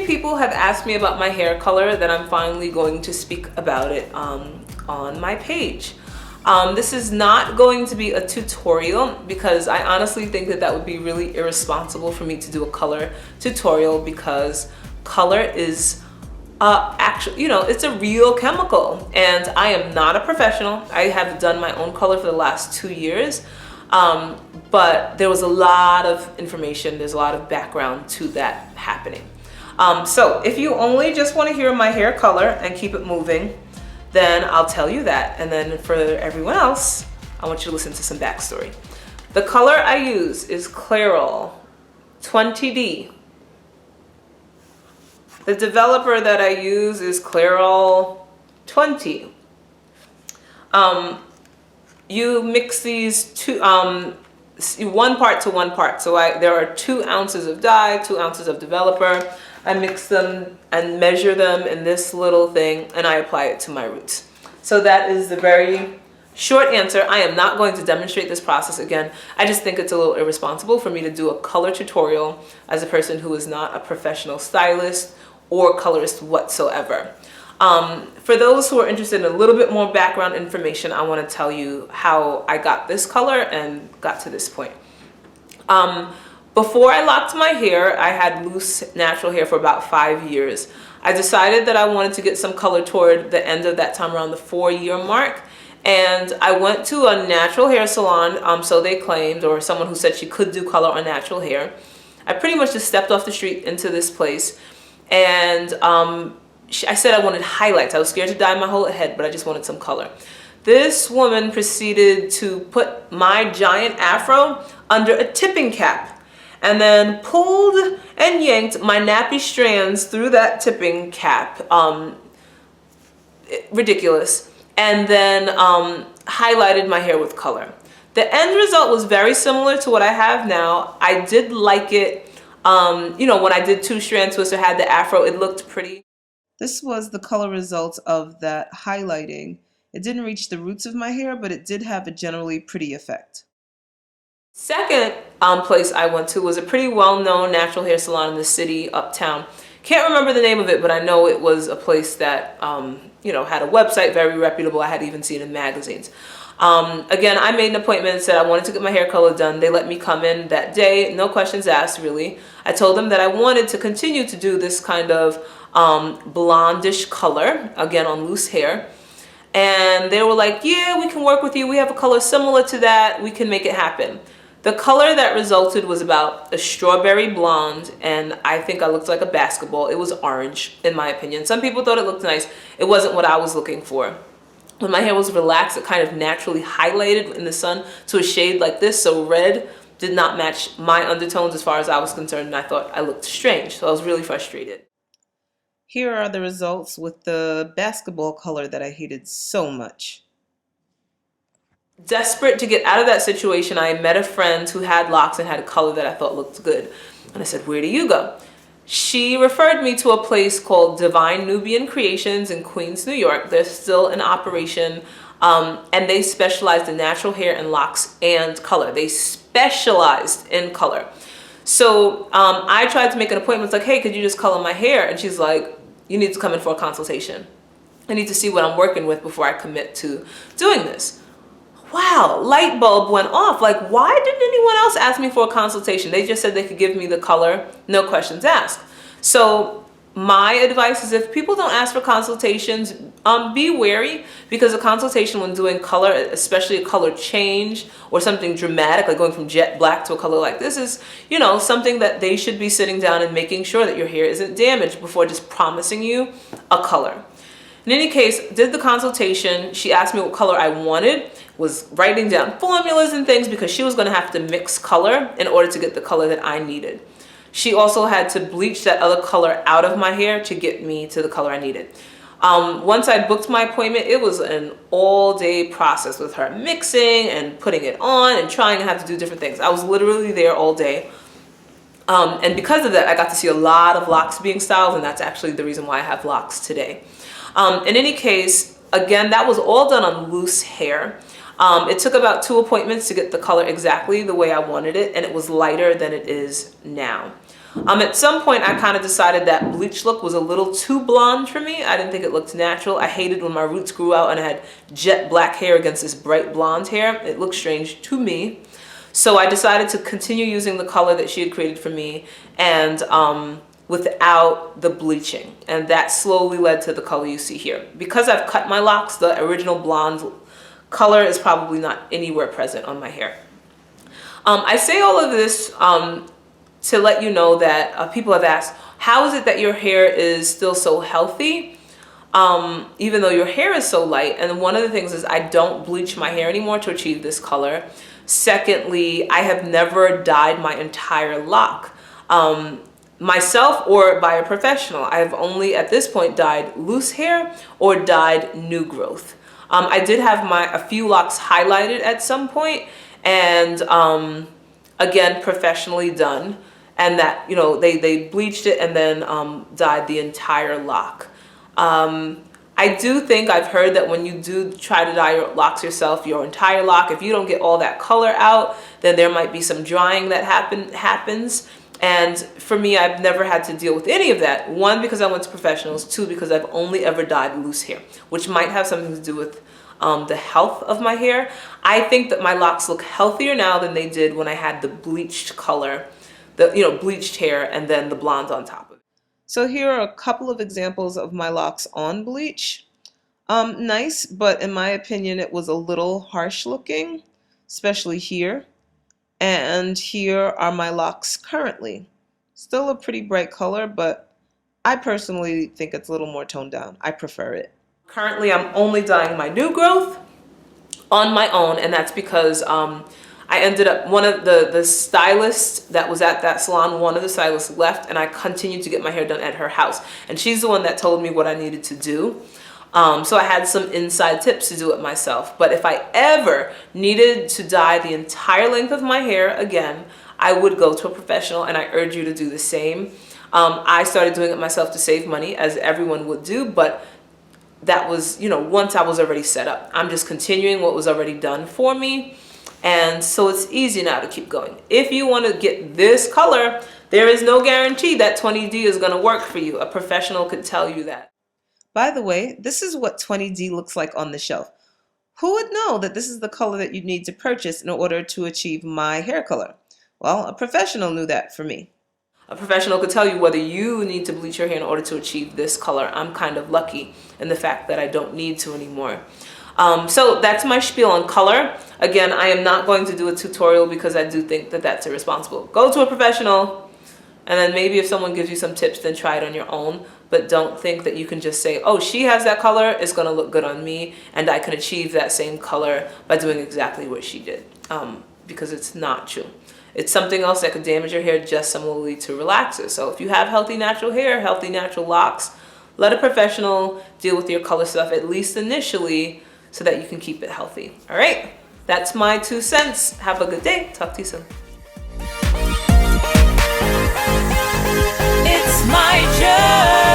many people have asked me about my hair color that I'm finally going to speak about it on my page. This is not going to be a tutorial because I honestly think that that would be really irresponsible for me to do a color tutorial, because color is actually, it's a real chemical, and I am not a professional. I have done my own color for the last 2 years, but there was a lot of information, there's a lot of background to that happening. So if you only just want to hear my hair color and keep it moving, then I'll tell you that. And then for everyone else, I want you to listen to some backstory. The color I use is Clairol 20D. The developer that I use is Clairol 20. You mix these two, 1 part to 1 part. So there are 2 ounces of dye, 2 ounces of developer. I mix them and measure them in this little thing, and I apply it to my roots. So that is the very short answer. I am not going to demonstrate this process again. I just think it's a little irresponsible for me to do a color tutorial as a person who is not a professional stylist or colorist whatsoever. For those who are interested in a little bit more background information, I want to tell you how I got this color and got to this point. Before I locked my hair, I had loose natural hair for about 5 years. I decided that I wanted to get some color toward the end of that time, around the 4-year mark. And I went to a natural hair salon, so they claimed, or someone who said she could do color on natural hair. I pretty much just stepped off the street into this place, and I said I wanted highlights. I was scared to dye my whole head, but I just wanted some color. This woman proceeded to put my giant afro under a tipping cap, and then pulled and yanked my nappy strands through that tipping cap. Ridiculous. And then highlighted my hair with color. The end result was very similar to what I have now. I did like it. When I did 2-strand twist or had the afro, it looked pretty. This was the color result of that highlighting. It didn't reach the roots of my hair, but it did have a generally pretty effect. Second place I went to was a pretty well-known natural hair salon in the city, uptown. Can't remember the name of it, but I know it was a place that, had a website, very reputable. I had even seen it in magazines. Again, I made an appointment and said I wanted to get my hair color done. They let me come in that day, no questions asked, really. I told them that I wanted to continue to do this kind of blondish color, again, on loose hair. And they were like, yeah, we can work with you. We have a color similar to that. We can make it happen. The color that resulted was about a strawberry blonde, and I think I looked like a basketball. It was orange, in my opinion. Some people thought it looked nice. It wasn't what I was looking for. When my hair was relaxed, it kind of naturally highlighted in the sun to a shade like this, so red did not match my undertones as far as I was concerned, and I thought I looked strange, so I was really frustrated. Here are the results with the basketball color that I hated so much. Desperate to get out of that situation, I met a friend who had locks and had a color that I thought looked good. And I said, where do you go? She referred me to a place called Divine Nubian Creations in Queens, New York. They're still in operation, and they specialized in natural hair and locks and color. They specialized in color. So I tried to make an appointment. It's like, hey, could you just color my hair? And she's like, you need to come in for a consultation. I need to see what I'm working with before I commit to doing this. Wow, light bulb went off. Like, why didn't anyone else ask me for a consultation? They just said they could give me the color, no questions asked. So my advice is, if people don't ask for consultations, be wary, because a consultation when doing color, especially a color change or something dramatic, like going from jet black to a color like this, is, something that they should be sitting down and making sure that your hair isn't damaged before just promising you a color. In any case, did the consultation. She asked me what color I wanted, was writing down formulas and things because she was going to have to mix color in order to get the color that I needed. She also had to bleach that other color out of my hair to get me to the color I needed. Once I booked my appointment, it was an all-day process with her mixing and putting it on and trying to have to do different things. I was literally there all day. And because of that, I got to see a lot of locks being styled, and that's actually the reason why I have locks today. In any case, again, that was all done on loose hair. It took about 2 appointments to get the color exactly the way I wanted it, and it was lighter than it is now. At some point, I kind of decided that bleach look was a little too blonde for me. I didn't think it looked natural. I hated when my roots grew out and I had jet black hair against this bright blonde hair. It looked strange to me. So I decided to continue using the color that she had created for me and without the bleaching. And that slowly led to the color you see here. Because I've cut my locks, the original blonde color is probably not anywhere present on my hair. I say all of this to let you know that people have asked, how is it that your hair is still so healthy even though your hair is so light? And one of the things is I don't bleach my hair anymore to achieve this color. Secondly, I have never dyed my entire lock myself or by a professional. I have only at this point dyed loose hair or dyed new growth. I did have a few locks highlighted at some point, and again, professionally done. And that, you know, they bleached it and then dyed the entire lock. I do think I've heard that when you do try to dye your locks yourself, your entire lock, if you don't get all that color out, then there might be some drying that happens. And for me, I've never had to deal with any of that. One, because I went to professionals. Two, because I've only ever dyed loose hair, which might have something to do with the health of my hair. I think that my locks look healthier now than they did when I had the bleached color, bleached hair and then the blonde on top of it. So here are a couple of examples of my locks on bleach. Nice, but in my opinion, it was a little harsh looking, especially here. And here are my locks currently. Still a pretty bright color, but I personally think it's a little more toned down. I prefer it. Currently, I'm only dyeing my new growth on my own, and that's because I ended up, one of the stylists that was at that salon, one of the stylists left, and I continued to get my hair done at her house. And she's the one that told me what I needed to do. So I had some inside tips to do it myself. But if I ever needed to dye the entire length of my hair again, I would go to a professional, and I urge you to do the same. I started doing it myself to save money, as everyone would do, but that was, once I was already set up. I'm just continuing what was already done for me. And so it's easy now to keep going. If you want to get this color, there is no guarantee that 20D is going to work for you. A professional could tell you that. By the way, this is what 20D looks like on the shelf. Who would know that this is the color that you need to purchase in order to achieve my hair color? Well, a professional knew that for me. A professional could tell you whether you need to bleach your hair in order to achieve this color. I'm kind of lucky in the fact that I don't need to anymore. So that's my spiel on color. Again, I am not going to do a tutorial because I do think that that's irresponsible. Go to a professional, and then maybe if someone gives you some tips, then try it on your own. But don't think that you can just say, oh, she has that color, it's going to look good on me, and I can achieve that same color by doing exactly what she did, because it's not true. It's something else that could damage your hair just similarly to relaxers. So if you have healthy natural hair, healthy natural locks, let a professional deal with your color stuff, at least initially, so that you can keep it healthy. All right, that's my 2 cents. Have a good day. Talk to you soon. It's my journey.